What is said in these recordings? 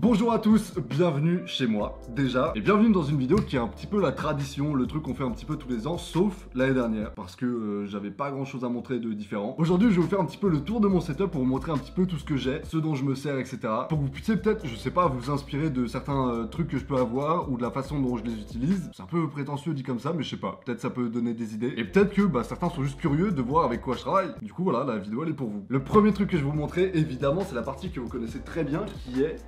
Bonjour à tous, bienvenue chez moi, déjà, et bienvenue dans une vidéo qui est un petit peu la tradition, le truc qu'on fait un petit peu tous les ans, sauf l'année dernière, parce que j'avais pas grand chose à montrer de différent. Aujourd'hui, je vais vous faire un petit peu le tour de mon setup pour vous montrer un petit peu tout ce que j'ai, ce dont je me sers, etc. Pour que vous puissiez peut-être, je sais pas, vous inspirer de certains trucs que je peux avoir, ou de la façon dont je les utilise. C'est un peu prétentieux dit comme ça, mais je sais pas, peut-être ça peut donner des idées, et peut-être que certains sont juste curieux de voir avec quoi je travaille. Du coup, voilà, la vidéo elle est pour vous. Le premier truc que je vais vous montrer, évidemment, c'est la partie que vous connaissez très bien, qui est,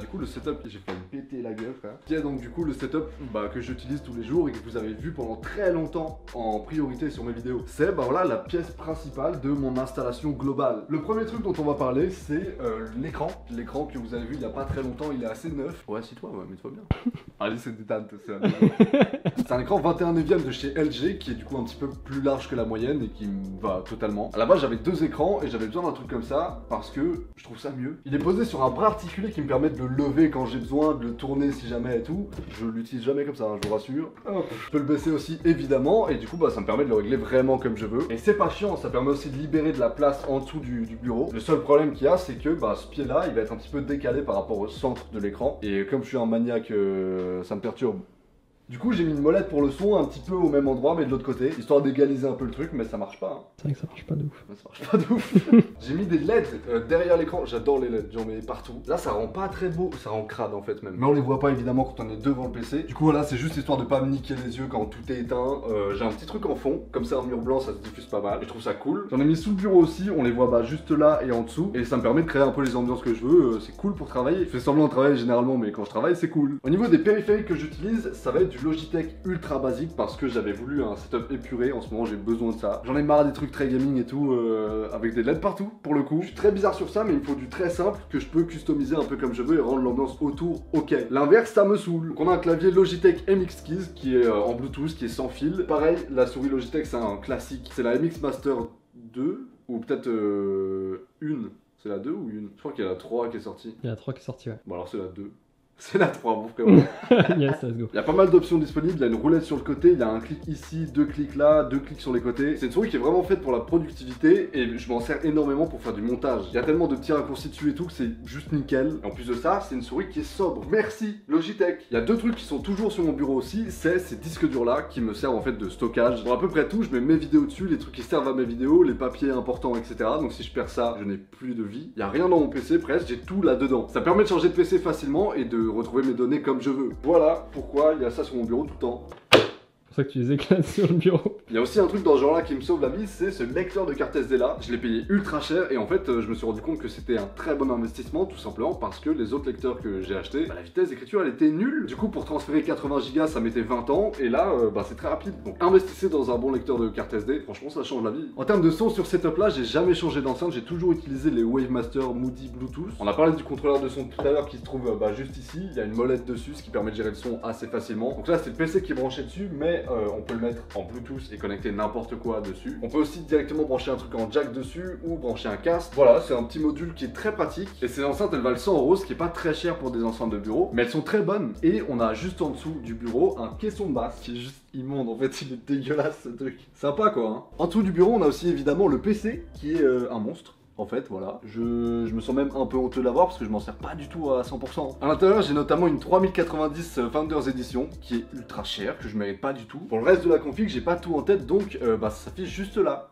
du coup, le setup, j'ai failli me péter la gueule, frère. Qui est donc du coup le setup que j'utilise tous les jours et que vous avez vu pendant très longtemps en priorité sur mes vidéos. C'est voilà la pièce principale de mon installation globale. Le premier truc dont on va parler, c'est l'écran. L'écran que vous avez vu il y a pas très longtemps, il est assez neuf. Ouais, assis-toi, ouais, mets-toi bien. Allez, c'est détente, c'est un écran 21 neuvième de chez LG qui est du coup un petit peu plus large que la moyenne et qui me va totalement. À la base, j'avais deux écrans et j'avais besoin d'un truc comme ça parce que je trouve ça mieux. Il est posé sur un bras articulé qui me permet de le lever quand j'ai besoin, de le tourner si jamais et tout. Je l'utilise jamais comme ça, hein, je vous rassure. Hop. Je peux le baisser aussi évidemment et du coup ça me permet de le régler vraiment comme je veux. Et c'est pas chiant, ça permet aussi de libérer de la place en dessous du bureau. Le seul problème qu'il y a, c'est que ce pied là il va être un petit peu décalé par rapport au centre de l'écran. Et comme je suis un maniaque, ça me perturbe. Du coup, j'ai mis une molette pour le son un petit peu au même endroit, mais de l'autre côté, histoire d'égaliser un peu le truc, mais ça marche pas. Hein. C'est vrai que ça marche pas de ouf. Ça marche pas de ouf. J'ai mis des LED derrière l'écran, j'adore les LED, j'en mets partout. Là, ça rend pas très beau, ça rend crade en fait même. Mais on les voit pas évidemment quand on est devant le PC. Du coup, voilà, c'est juste histoire de pas me niquer les yeux quand tout est éteint. J'ai un petit truc en fond, comme c'est un mur blanc, ça se diffuse pas mal. Je trouve ça cool. J'en ai mis sous le bureau aussi, on les voit juste là et en dessous. Et ça me permet de créer un peu les ambiances que je veux. C'est cool pour travailler. Je fais semblant de travailler généralement, mais quand je travaille, c'est cool. Au niveau des périphériques que j'utilise, ça va être du Logitech ultra basique parce que j'avais voulu un setup épuré. En ce moment j'ai besoin de ça. J'en ai marre des trucs très gaming et tout avec des LED partout pour le coup. Je suis très bizarre sur ça mais il me faut du très simple que je peux customiser un peu comme je veux et rendre l'ambiance autour ok. L'inverse ça me saoule. Donc on a un clavier Logitech MX Keys qui est en Bluetooth, qui est sans fil. Pareil, la souris Logitech c'est un classique. C'est la MX Master 2 ou peut-être une. C'est la 2 ou une? Je crois qu'il y a la 3 qui est sortie. Il y a la 3 qui est sortie, ouais. Bon alors c'est la 2. C'est la 3, mon frère. Yes, let's go. Il y a pas mal d'options disponibles, il y a une roulette sur le côté, il y a un clic ici, deux clics là, deux clics sur les côtés. C'est une souris qui est vraiment faite pour la productivité et je m'en sers énormément pour faire du montage. Il y a tellement de petits raccourcis dessus et tout que c'est juste nickel. Et en plus de ça, c'est une souris qui est sobre. Merci Logitech. Il y a deux trucs qui sont toujours sur mon bureau aussi, c'est ces disques durs là qui me servent en fait de stockage. Pour à peu près tout, je mets mes vidéos dessus, les trucs qui servent à mes vidéos, les papiers importants, etc. Donc si je perds ça, je n'ai plus de vie. Il y a rien dans mon PC presque, j'ai tout là-dedans. Ça permet de changer de PC facilement et de retrouver mes données comme je veux. Voilà pourquoi il y a ça sur mon bureau tout le temps. C'est pour ça que tu les éclates sur le bureau. Il y a aussi un truc dans ce genre là qui me sauve la vie, c'est ce lecteur de carte SD là. Je l'ai payé ultra cher et en fait je me suis rendu compte que c'était un très bon investissement tout simplement parce que les autres lecteurs que j'ai achetés, la vitesse d'écriture elle était nulle. Du coup pour transférer 80 Go ça mettait 20 ans et là c'est très rapide. Donc investissez dans un bon lecteur de carte SD, franchement ça change la vie. En termes de son sur cette setup là, j'ai jamais changé d'enceinte, j'ai toujours utilisé les Wavemaster Moody Bluetooth. On a parlé du contrôleur de son tout à l'heure qui se trouve juste ici, il y a une molette dessus ce qui permet de gérer le son assez facilement. Donc là c'est le PC qui est branché dessus mais on peut le mettre en Bluetooth et connecter n'importe quoi dessus. On peut aussi directement brancher un truc en jack dessus ou brancher un casque. Voilà, c'est un petit module qui est très pratique. Et ces enceintes, elles valent 100 €, ce qui est pas très cher pour des enceintes de bureau, mais elles sont très bonnes. Et on a juste en dessous du bureau un caisson de basse qui est juste immonde. En fait, il est dégueulasse ce truc. Sympa quoi. Hein. En dessous du bureau, on a aussi évidemment le PC qui est un monstre. En fait, voilà, je me sens même un peu honteux de l'avoir parce que je m'en sers pas du tout à 100%. À l'intérieur, j'ai notamment une 3090 Founders Edition qui est ultra chère, que je mérite pas du tout. Pour le reste de la config, j'ai pas tout en tête, donc ça s'affiche juste là.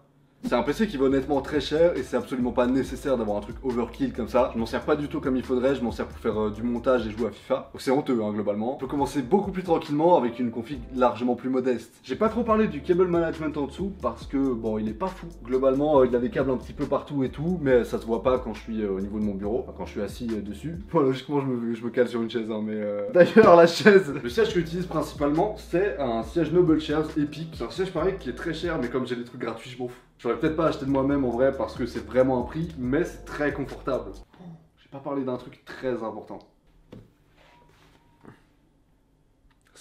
C'est un PC qui va honnêtement très cher et c'est absolument pas nécessaire d'avoir un truc overkill comme ça. Je m'en sers pas du tout comme il faudrait, je m'en sers pour faire du montage et jouer à FIFA. Donc c'est honteux hein, globalement. On peut commencer beaucoup plus tranquillement avec une config largement plus modeste. J'ai pas trop parlé du cable management en dessous parce que bon il est pas fou. Globalement il a des câbles un petit peu partout et tout, mais ça se voit pas quand je suis au niveau de mon bureau, enfin, quand je suis assis dessus. Bon logiquement je me cale sur une chaise hein, mais D'ailleurs la chaise, le siège que j'utilise principalement c'est un siège Noble Chairs Epic. C'est un siège pareil qui est très cher mais comme j'ai des trucs gratuits je m'en fous. J'aurais peut-être pas acheté de moi-même en vrai parce que c'est vraiment un prix, mais c'est très confortable. J'ai pas parlé d'un truc très important.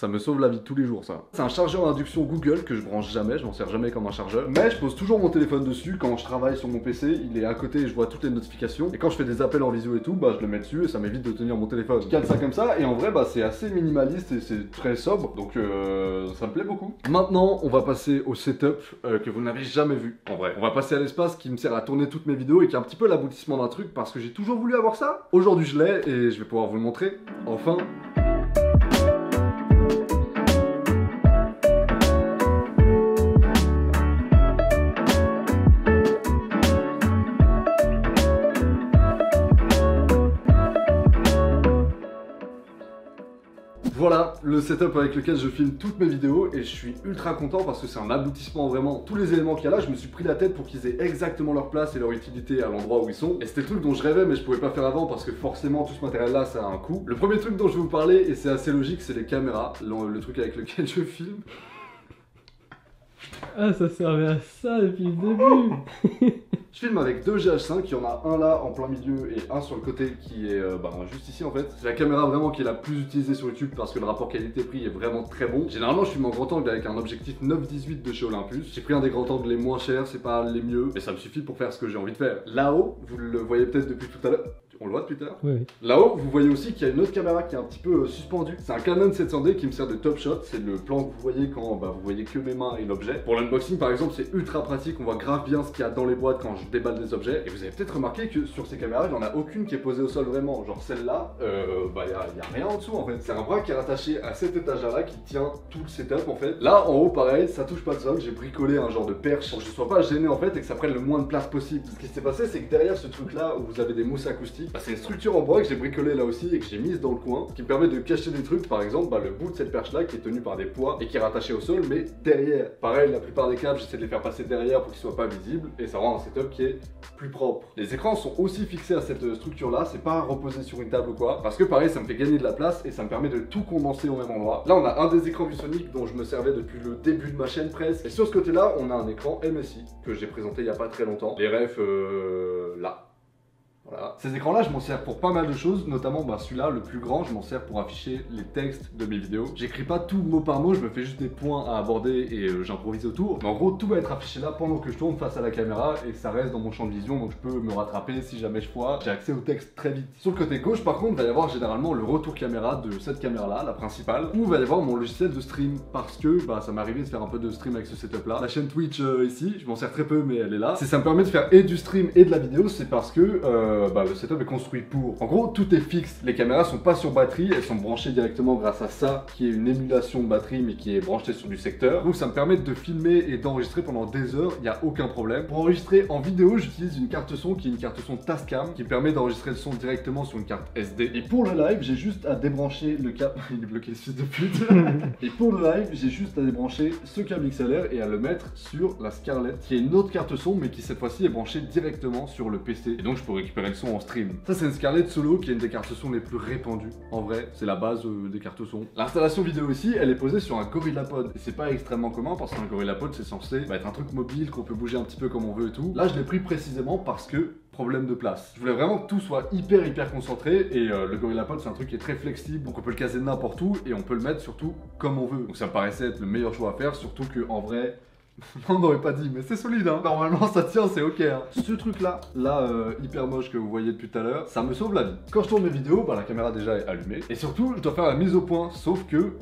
Ça me sauve la vie tous les jours, ça. C'est un chargeur à induction Google que je branche jamais, je m'en sers jamais comme un chargeur. Mais je pose toujours mon téléphone dessus quand je travaille sur mon PC, il est à côté et je vois toutes les notifications. Et quand je fais des appels en visio et tout, bah je le mets dessus et ça m'évite de tenir mon téléphone. Je cale ça comme ça et en vrai, bah c'est assez minimaliste et c'est très sobre, donc ça me plaît beaucoup. Maintenant, on va passer au setup que vous n'avez jamais vu, en vrai. On va passer à l'espace qui me sert à tourner toutes mes vidéos et qui est un petit peu l'aboutissement d'un truc parce que j'ai toujours voulu avoir ça. Aujourd'hui, je l'ai et je vais pouvoir vous le montrer. Enfin. Voilà le setup avec lequel je filme toutes mes vidéos et je suis ultra content parce que c'est un aboutissement vraiment. Tous les éléments qu'il y a là, je me suis pris la tête pour qu'ils aient exactement leur place et leur utilité à l'endroit où ils sont. Et c'était le truc dont je rêvais mais je pouvais pas faire avant parce que forcément tout ce matériel là ça a un coût. Le premier truc dont je vais vous parler, et c'est assez logique, c'est les caméras, le truc avec lequel je filme. Ah, ça servait à ça depuis le début. Je filme avec deux GH5, il y en a un là en plein milieu et un sur le côté qui est juste ici en fait. C'est la caméra vraiment qui est la plus utilisée sur YouTube parce que le rapport qualité-prix est vraiment très bon. Généralement je filme en grand angle avec un objectif 9-18 de chez Olympus. J'ai pris un des grands angles les moins chers, c'est pas les mieux, mais ça me suffit pour faire ce que j'ai envie de faire. Là-haut, vous le voyez peut-être depuis tout à l'heure. On le voit depuis tout à l'heure. Oui. Là-haut, vous voyez aussi qu'il y a une autre caméra qui est un petit peu suspendue. C'est un Canon 700D qui me sert de top shot. C'est le plan que vous voyez quand vous voyez que mes mains et l'objet. Pour l'unboxing par exemple, c'est ultra pratique. On voit grave bien ce qu'il y a dans les boîtes quand je déballe des objets. Et vous avez peut-être remarqué que sur ces caméras, il n'y en a aucune qui est posée au sol vraiment. Genre celle-là, y a rien en dessous en fait. C'est un bras qui est rattaché à cet étagère-là qui tient tout le setup en fait. Là en haut, pareil, ça touche pas le sol. J'ai bricolé un genre de perche pour que je sois pas gêné en fait et que ça prenne le moins de place possible. Ce qui s'est passé, c'est que derrière ce truc-là où vous avez des mousses acoustiques, c'est une structure en bois que j'ai bricolé là aussi et que j'ai mise dans le coin, ce qui me permet de cacher des trucs, par exemple le bout de cette perche là qui est tenu par des poids et qui est rattaché au sol mais derrière. Pareil, la plupart des câbles j'essaie de les faire passer derrière pour qu'ils soient pas visibles et ça rend un setup qui est plus propre. Les écrans sont aussi fixés à cette structure là, c'est pas reposé sur une table ou quoi, parce que pareil ça me fait gagner de la place et ça me permet de tout condenser au même endroit. Là on a un des écrans ViewSonic dont je me servais depuis le début de ma chaîne presque, et sur ce côté là on a un écran MSI que j'ai présenté il y a pas très longtemps, les refs là. Voilà. Ces écrans-là, je m'en sers pour pas mal de choses, notamment celui-là, le plus grand, je m'en sers pour afficher les textes de mes vidéos. J'écris pas tout mot par mot, je me fais juste des points à aborder et j'improvise autour. Mais en gros, tout va être affiché là pendant que je tourne face à la caméra et ça reste dans mon champ de vision, donc je peux me rattraper si jamais je foire. J'ai accès au texte très vite. Sur le côté gauche, par contre, il va y avoir généralement le retour caméra de cette caméra-là, la principale, où il va y avoir mon logiciel de stream, parce que ça m'est arrivé de faire un peu de stream avec ce setup-là. La chaîne Twitch ici, je m'en sers très peu, mais elle est là. Si ça me permet de faire et du stream et de la vidéo, c'est parce que le setup est construit pour. En gros, tout est fixe. Les caméras sont pas sur batterie, elles sont branchées directement grâce à ça, qui est une émulation de batterie, mais qui est branchée sur du secteur. Donc ça me permet de filmer et d'enregistrer pendant des heures, il n'y a aucun problème. Pour enregistrer en vidéo, j'utilise une carte son qui est une carte son Tascam, qui permet d'enregistrer le son directement sur une carte SD. Et pour le live, j'ai juste à débrancher le câble... Il est bloqué, ce fils de pute. Et pour le live, j'ai juste à débrancher ce câble XLR et à le mettre sur la Scarlett, qui est une autre carte son, mais qui cette fois-ci est branchée directement sur le PC. Et donc je peux récupérer le son en stream. Ça c'est une Scarlett Solo qui est une des cartes son les plus répandues. En vrai, c'est la base des cartes son. L'installation vidéo ici, elle est posée sur un GorillaPod. Et c'est pas extrêmement commun parce qu'un GorillaPod c'est censé être un truc mobile qu'on peut bouger un petit peu comme on veut et tout. Là je l'ai pris précisément parce que problème de place. Je voulais vraiment que tout soit hyper concentré et le GorillaPod c'est un truc qui est très flexible, donc on peut le caser n'importe où et on peut le mettre surtout comme on veut. Donc ça me paraissait être le meilleur choix à faire, surtout que en vrai... On n'aurait pas dit, mais c'est solide hein. Normalement ça tient, c'est ok hein. Ce truc là, hyper moche que vous voyez depuis tout à l'heure, ça me sauve la vie. Quand je tourne mes vidéos, la caméra déjà est allumée. Et surtout, je dois faire la mise au point, sauf que...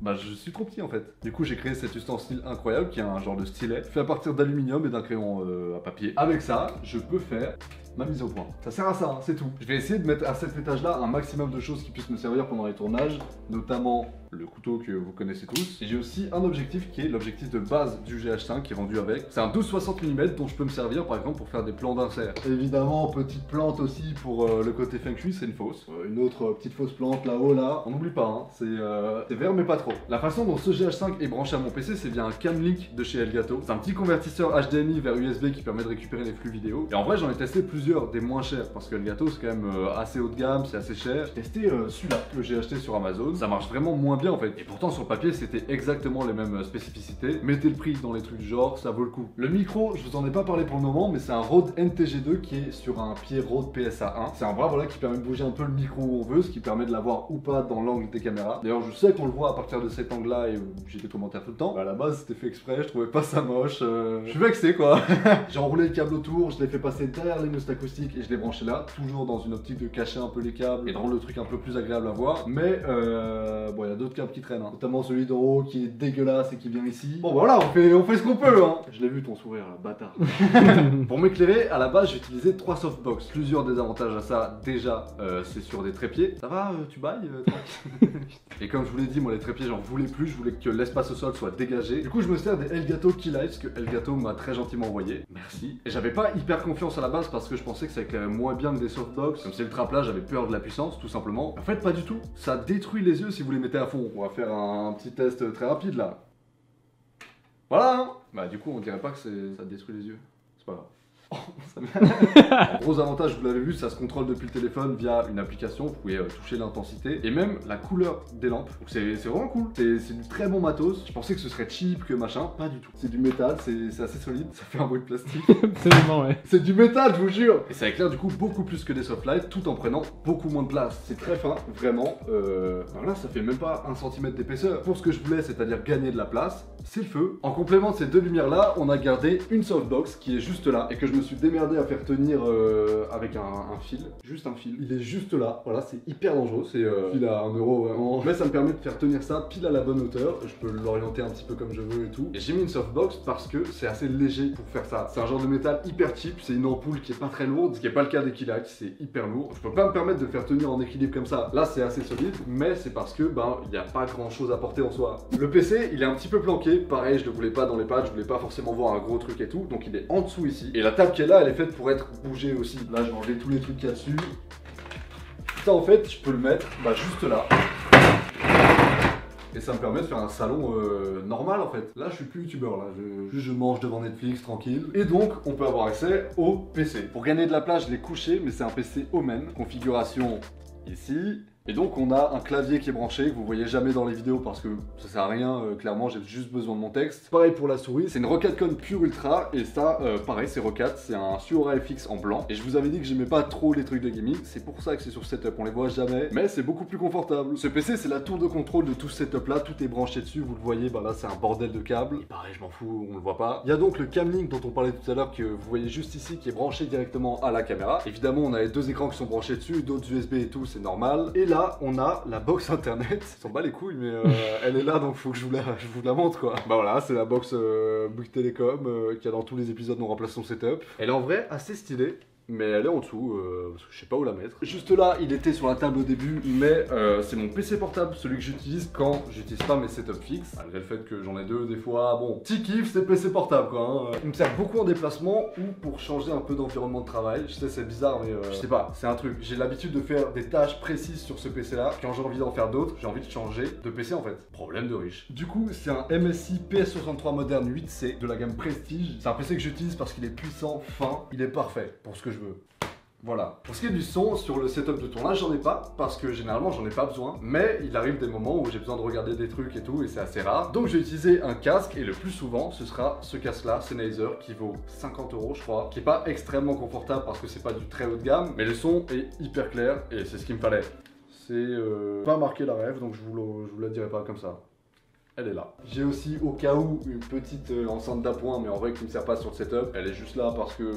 je suis trop petit en fait. Du coup j'ai créé cet ustensile incroyable qui est un genre de stylet fait à partir d'aluminium et d'un crayon à papier. Avec ça, je peux faire ma mise au point. Ça sert à ça, hein, c'est tout. Je vais essayer de mettre à cet étage là un maximum de choses qui puissent me servir pendant les tournages, notamment le couteau que vous connaissez tous. Et j'ai aussi un objectif qui est l'objectif de base du GH5 qui est vendu avec. C'est un 12-60 mm dont je peux me servir par exemple pour faire des plans d'insert. Évidemment, petite plante aussi pour le côté feng shui, c'est une fausse. Une autre petite fausse plante là-haut là. On n'oublie pas, hein, c'est vert mais pas trop. La façon dont ce GH5 est branché à mon PC, c'est via un Camlink de chez Elgato. C'est un petit convertisseur HDMI vers USB qui permet de récupérer les flux vidéo. Et en vrai, j'en ai testé plusieurs plusieurs des moins chers parce que Elgato c'est quand même assez haut de gamme, c'est assez cher. J'ai testé celui-là que j'ai acheté sur Amazon, ça marche vraiment moins bien en fait. Et pourtant sur le papier c'était exactement les mêmes spécificités. Mettez le prix dans les trucs du genre, ça vaut le coup. Le micro, je vous en ai pas parlé pour le moment, mais c'est un Rode NTG2 qui est sur un pied Rode PSA1. C'est un bras voilà qui permet de bouger un peu le micro où on veut, ce qui permet de l'avoir ou pas dans l'angle des caméras. D'ailleurs je sais qu'on le voit à partir de cet angle là et j'ai des commentaires tout le temps. Bah, à la base c'était fait exprès, je trouvais pas ça moche. Je suis vexé quoi. J'ai enroulé le câble autour, je l'ai fait passer derrière les mousses acoustiques et je l'ai branché là, toujours dans une optique de cacher un peu les câbles et de rendre le truc un peu plus agréable à voir. Mais bon, il y a d'autres câbles qui traînent, hein. Notamment celui d'en haut qui est dégueulasse et qui vient ici. Bon, bah, voilà, on fait ce qu'on peut, hein. Je l'ai vu ton sourire, là, bâtard. Pour m'éclairer, à la base, j'ai utilisé 3 softbox. Plusieurs désavantages à ça. Déjà, c'est sur des trépieds. Ça va, tu bailles Et comme je vous l'ai dit, moi, les trépieds, j'en voulais plus. Je voulais que l'espace au sol soit dégagé. Du coup, je me sers des Elgato Keylights que Elgato m'a très gentiment envoyé. Merci. Et j'avais pas hyper confiance à la base parce que je pensais que ça éclairait moins bien que des softbox. Comme c'est ultra plat, j'avais peur de la puissance, tout simplement. En fait, pas du tout. Ça détruit les yeux si vous les mettez à fond. On va faire un petit test très rapide là. Voilà hein. Bah du coup, on dirait pas que ça détruit les yeux. C'est pas grave. Gros avantage, vous l'avez vu, ça se contrôle depuis le téléphone via une application. Vous pouvez toucher l'intensité et même la couleur des lampes. Donc c'est vraiment cool. C'est du très bon matos. Je pensais que ce serait cheap que machin, pas du tout. C'est du métal, c'est assez solide. Ça fait un bruit de plastique. Absolument, ouais. C'est du métal, je vous jure. Et ça éclaire du coup beaucoup plus que des softlights, tout en prenant beaucoup moins de place. C'est très fin, vraiment. Voilà, ça fait même pas 1 cm d'épaisseur. Pour ce que je voulais, c'est-à-dire gagner de la place, c'est le feu. En complément de ces deux lumières là, on a gardé une softbox qui est juste là et que je me suis démerdé à faire tenir avec un fil, juste un fil. Il est juste là, voilà, c'est hyper dangereux, c'est fil à 1 euro vraiment. Mais ça me permet de faire tenir ça pile à la bonne hauteur, je peux l'orienter un petit peu comme je veux et tout. Et j'ai mis une softbox parce que c'est assez léger pour faire ça. C'est un genre de métal hyper cheap, c'est une ampoule qui est pas très lourde, ce qui est pas le cas des Keylights, c'est hyper lourd. Je peux pas me permettre de le faire tenir en équilibre comme ça. Là c'est assez solide, mais c'est parce que ben il n'y a pas grand chose à porter en soi. Le PC il est un petit peu planqué, pareil je le voulais pas dans les pads, je voulais pas forcément voir un gros truc et tout, donc il est en dessous ici. Et la table qui est là elle est faite pour être bougée aussi. Là je vais enlever tous les trucs qu'il y a dessus. Ça en fait je peux le mettre juste là. Et ça me permet de faire un salon normal en fait. Là je suis plus youtubeur, là je mange devant Netflix tranquille. Et donc on peut avoir accès au PC. Pour gagner de la place je l'ai couché, mais c'est un PC Omen. Configuration ici. Et donc on a un clavier qui est branché, que vous voyez jamais dans les vidéos parce que ça sert à rien, clairement j'ai juste besoin de mon texte. Pareil pour la souris, c'est une Rocadcon Pure Ultra et ça, pareil c'est Rocad, c'est un Suora FX en blanc. Et je vous avais dit que j'aimais pas trop les trucs de gaming, c'est pour ça que c'est sur setup, on les voit jamais, mais c'est beaucoup plus confortable. Ce PC c'est la tour de contrôle de tout ce setup là, tout est branché dessus, vous le voyez, bah là c'est un bordel de câbles. Et pareil je m'en fous, on le voit pas. Il y a donc le Camlink dont on parlait tout à l'heure que vous voyez juste ici qui est branché directement à la caméra. Évidemment on a les deux écrans qui sont branchés dessus, d'autres USB et tout, c'est normal. Et là on a la box internet, ça s'en bat les couilles mais elle est là donc faut que je vous la montre quoi. Bah voilà, c'est la box Bouygues Télécom qu'il y a dans tous les épisodes On remplace son setup. Elle est en vrai assez stylée. Mais elle est en dessous, parce que je sais pas où la mettre. Juste là, il était sur la table au début, mais c'est mon PC portable, celui que j'utilise quand j'utilise pas mes setups fixes. Malgré le fait que j'en ai deux des fois, bon, petit kiff, c'est PC portable quoi. Hein. Il me sert beaucoup en déplacement ou pour changer un peu d'environnement de travail. Je sais, c'est bizarre, mais je sais pas, c'est un truc. J'ai l'habitude de faire des tâches précises sur ce PC là. Quand j'ai envie d'en faire d'autres, j'ai envie de changer de PC en fait. Problème de riche. Du coup, c'est un MSI PS63 Moderne 8C de la gamme Prestige. C'est un PC que j'utilise parce qu'il est puissant, fin, il est parfait pour ce que je veux. Voilà. Pour ce qui est du son, sur le setup de tournage, j'en ai pas, parce que généralement j'en ai pas besoin. Mais il arrive des moments où j'ai besoin de regarder des trucs et tout, et c'est assez rare. Donc j'ai utilisé un casque, et le plus souvent, ce sera ce casque-là, Sennheiser, qui vaut 50 € je crois, qui est pas extrêmement confortable parce que c'est pas du très haut de gamme, mais le son est hyper clair, et c'est ce qu'il me fallait. C'est pas marqué la rêve, donc je vous la dirai pas comme ça. Elle est là. J'ai aussi au cas où une petite enceinte d'appoint, mais en vrai qui me sert pas sur le setup. Elle est juste là parce que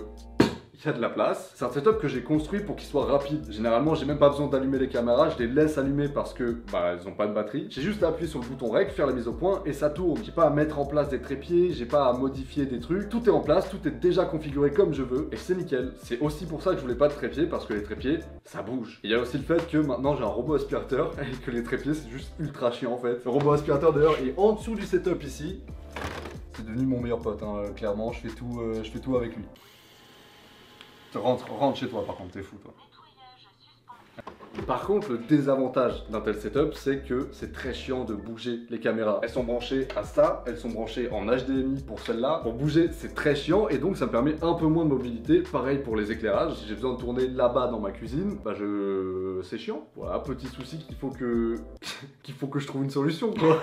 il y a de la place. C'est un setup que j'ai construit pour qu'il soit rapide. Généralement, j'ai même pas besoin d'allumer les caméras, je les laisse allumer parce que bah elles ont pas de batterie. J'ai juste à appuyer sur le bouton REC, faire la mise au point et ça tourne. J'ai pas à mettre en place des trépieds, j'ai pas à modifier des trucs. Tout est en place, tout est déjà configuré comme je veux et c'est nickel. C'est aussi pour ça que je voulais pas de trépieds parce que les trépieds, ça bouge. Il y a aussi le fait que maintenant j'ai un robot aspirateur et que les trépieds c'est juste ultra chiant en fait. Le robot aspirateur d'ailleurs est en dessous du setup ici. C'est devenu mon meilleur pote, hein. Clairement, je fais tout avec lui. Rentre chez toi par contre, t'es fou toi. Par contre, le désavantage d'un tel setup, c'est que c'est très chiant de bouger les caméras. Elles sont branchées à ça, elles sont branchées en HDMI pour celle-là. Pour bouger, c'est très chiant et donc ça me permet un peu moins de mobilité. Pareil pour les éclairages, si j'ai besoin de tourner là-bas dans ma cuisine, bah c'est chiant. Voilà, petit souci qu'il faut que je trouve une solution, quoi.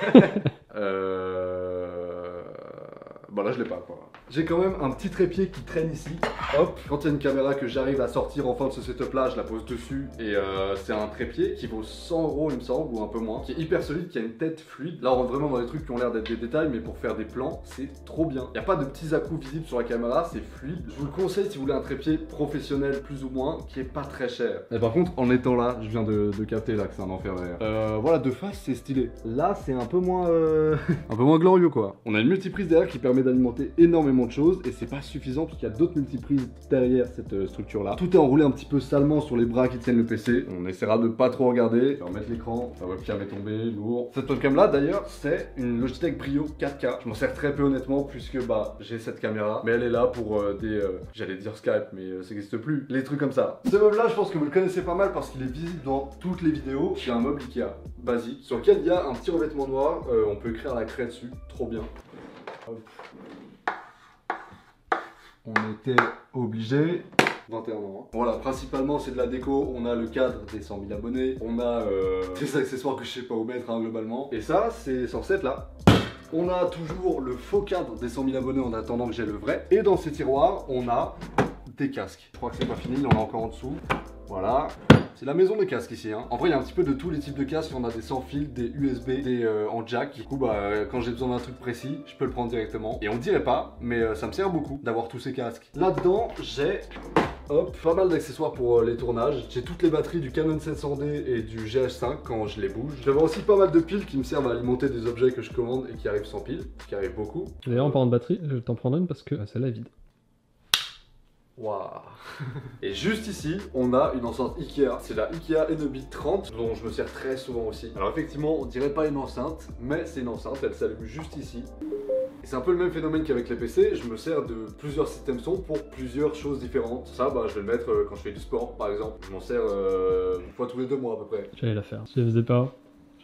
Bah là je l'ai pas, quoi. J'ai quand même un petit trépied qui traîne ici. Hop, quand il y a une caméra que j'arrive à sortir enfin de ce setup là, je la pose dessus et c'est un trépied qui vaut 100 € il me semble, ou un peu moins, qui est hyper solide, qui a une tête fluide. Là on rentre vraiment dans des trucs qui ont l'air d'être des détails, mais pour faire des plans, c'est trop bien. Il n'y a pas de petits à-coups visibles sur la caméra, c'est fluide. Je vous le conseille si vous voulez un trépied professionnel plus ou moins, qui est pas très cher. Et par contre, en étant là, je viens de capter là que c'est un enfer derrière. Voilà, de face c'est stylé. Là c'est un peu moins un peu moins glorieux, quoi. On a une multiprise derrière qui permet d'alimenter énormément de choses et c'est pas suffisant parce qu'il y a d'autres multiprises derrière cette structure là. Tout est enroulé un petit peu salement sur les bras qui tiennent le PC. On essaiera de pas trop regarder. Je vais remettre l'écran. La webcam est tombée, lourd. Cette webcam là d'ailleurs, c'est une Logitech Brio 4K. Je m'en sers très peu honnêtement puisque bah j'ai cette caméra, mais elle est là pour j'allais dire Skype, mais ça n'existe plus. Les trucs comme ça. Ce meuble là, je pense que vous le connaissez pas mal parce qu'il est visible dans toutes les vidéos. C'est un meuble Ikea basique sur lequel il y a un petit revêtement noir. On peut écrire la craie dessus. Trop bien. Hop. On était obligé. 21 ans. Hein. Voilà, principalement c'est de la déco. On a le cadre des 100 000 abonnés. On a des accessoires que je sais pas où mettre hein, globalement. Et ça, c'est censé être là. On a toujours le faux cadre des 100 000 abonnés en attendant que j'ai le vrai. Et dans ces tiroirs, on a des casques. Je crois que c'est pas fini, il y en a encore en dessous. Voilà. C'est la maison des casques ici. Hein. En vrai, il y a un petit peu de tous les types de casques. On a des sans fil, des USB, des en jack. Du coup, bah, quand j'ai besoin d'un truc précis, je peux le prendre directement. Et on dirait pas, mais ça me sert beaucoup d'avoir tous ces casques. Là-dedans, j'ai pas mal d'accessoires pour les tournages. J'ai toutes les batteries du Canon 700D et du GH5 quand je les bouge. J'avais aussi pas mal de piles qui me servent à alimenter des objets que je commande et qui arrivent sans pile, qui arrivent beaucoup. D'ailleurs, en parlant de batterie, je t'en prends une parce que celle-là est vide. Waouh. Et juste ici, on a une enceinte Ikea. C'est la Ikea Enobi 30 dont je me sers très souvent aussi. Alors effectivement, on dirait pas une enceinte, mais c'est une enceinte, elle s'allume juste ici. Et c'est un peu le même phénomène qu'avec les PC, je me sers de plusieurs systèmes son pour plusieurs choses différentes. Ça, bah, je vais le mettre quand je fais du sport, par exemple. Je m'en sers une fois tous les 2 mois à peu près. J'allais la faire. Si je faisais pas,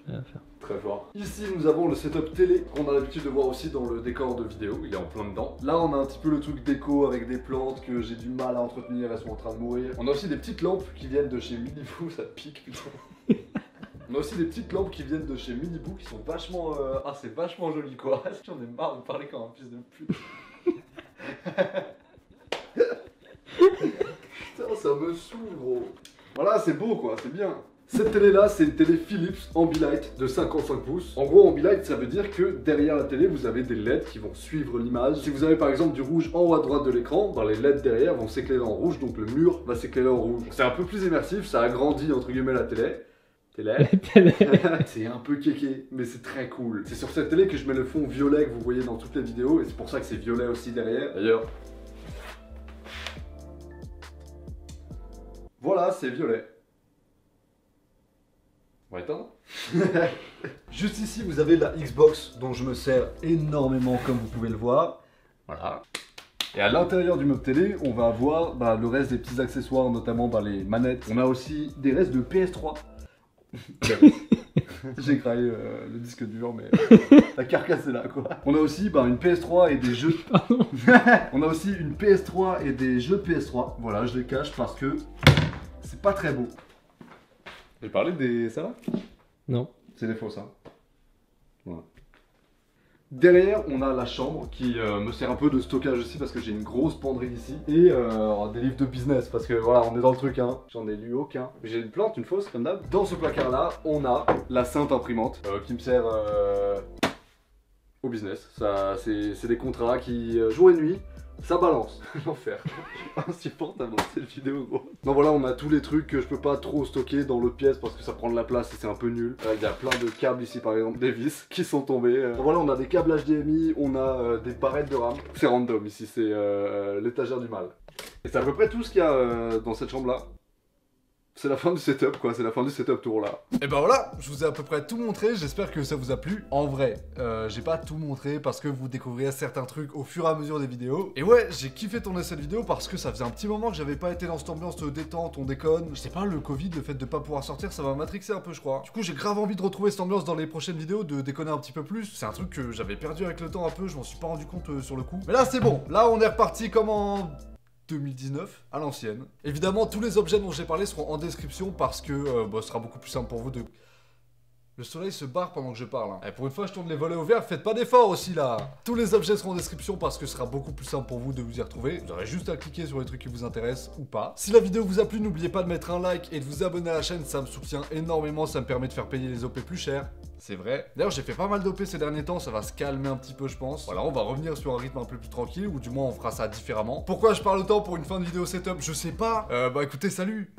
j'allais la faire. Très fort. Ici, nous avons le setup télé qu'on a l'habitude de voir aussi dans le décor de vidéo. Il est en plein dedans. Là, on a un petit peu le truc déco avec des plantes que j'ai du mal à entretenir, elles sont en train de mourir. On a aussi des petites lampes qui viennent de chez Miniboo, ça pique, putain. On a aussi des petites lampes qui viennent de chez Miniboo qui sont vachement... Ah, c'est vachement joli, quoi. J'en ai marre de parler comme un fils de pute. Putain, ça me saoule, gros. Voilà, c'est beau, quoi, c'est bien. Cette télé là, c'est une télé Philips Ambilight de 55 pouces. En gros, Ambilight, ça veut dire que derrière la télé, vous avez des LED qui vont suivre l'image. Si vous avez par exemple du rouge en haut à droite de l'écran, ben, les LED derrière vont s'éclairer en rouge, donc le mur va s'éclairer en rouge. C'est un peu plus immersif, ça agrandit entre guillemets la télé. C'est un peu kéké, mais c'est très cool. C'est sur cette télé que je mets le fond violet que vous voyez dans toutes les vidéos, et c'est pour ça que c'est violet aussi derrière. D'ailleurs, voilà, c'est violet. On va éteindre. Juste ici, vous avez la Xbox dont je me sers énormément, comme vous pouvez le voir. Voilà. Et à l'intérieur du meuble télé, on va avoir le reste des petits accessoires, notamment les manettes. On a aussi des restes de PS3. J'ai craillé le disque dur, mais la carcasse est là, quoi. On a aussi une PS3 et des jeux. On a aussi une PS3 et des jeux PS3. Voilà, je les cache parce que c'est pas très beau. J'ai parlé des... ça va? Non. C'est des faux, ça. Voilà. Derrière, on a la chambre qui me sert un peu de stockage aussi parce que j'ai une grosse penderie ici. Et des livres de business parce que voilà, on est dans le truc, hein. J'en ai lu aucun. J'ai une plante, une fausse, comme d'hab. Dans ce placard-là, on a la sainte imprimante qui me sert au business. Ça, c'est des contrats qui, jour et nuit, ça balance. L'enfer. Insupportable dans cette vidéo, gros. Non, voilà, on a tous les trucs que je peux pas trop stocker dans l'autre pièce parce que ça prend de la place et c'est un peu nul. Il y a plein de câbles ici, par exemple, des vis qui sont tombés. Voilà, on a des câbles HDMI, on a des barrettes de RAM. C'est random ici, c'est l'étagère du mal. Et c'est à peu près tout ce qu'il y a dans cette chambre-là. C'est la fin du setup quoi, c'est la fin du setup tour là. Et ben voilà, je vous ai à peu près tout montré, j'espère que ça vous a plu. En vrai, j'ai pas tout montré parce que vous découvrirez certains trucs au fur et à mesure des vidéos. Et ouais, j'ai kiffé tourner cette vidéo parce que ça faisait un petit moment que j'avais pas été dans cette ambiance de détente, on déconne. Je sais pas, le Covid, le fait de pas pouvoir sortir, ça m'a matrixé un peu je crois. Du coup j'ai grave envie de retrouver cette ambiance dans les prochaines vidéos, de déconner un petit peu plus. C'est un truc que j'avais perdu avec le temps un peu, je m'en suis pas rendu compte sur le coup. Mais là c'est bon, là on est reparti comme en 2019, à l'ancienne. Évidemment, tous les objets dont j'ai parlé seront en description parce que ce sera beaucoup plus simple pour vous de... Le soleil se barre pendant que je parle. Hein. Et pour une fois, je tourne les volets ouverts, faites pas d'efforts aussi là. Tous les objets seront en description parce que ce sera beaucoup plus simple pour vous de vous y retrouver. Vous aurez juste à cliquer sur les trucs qui vous intéressent ou pas. Si la vidéo vous a plu, n'oubliez pas de mettre un like et de vous abonner à la chaîne, ça me soutient énormément, ça me permet de faire payer les OP plus cher. C'est vrai. D'ailleurs, j'ai fait pas mal d'OP ces derniers temps, ça va se calmer un petit peu, je pense. Voilà, on va revenir sur un rythme un peu plus tranquille, ou du moins on fera ça différemment. Pourquoi je parle autant pour une fin de vidéo setup, je sais pas. Écoutez, salut.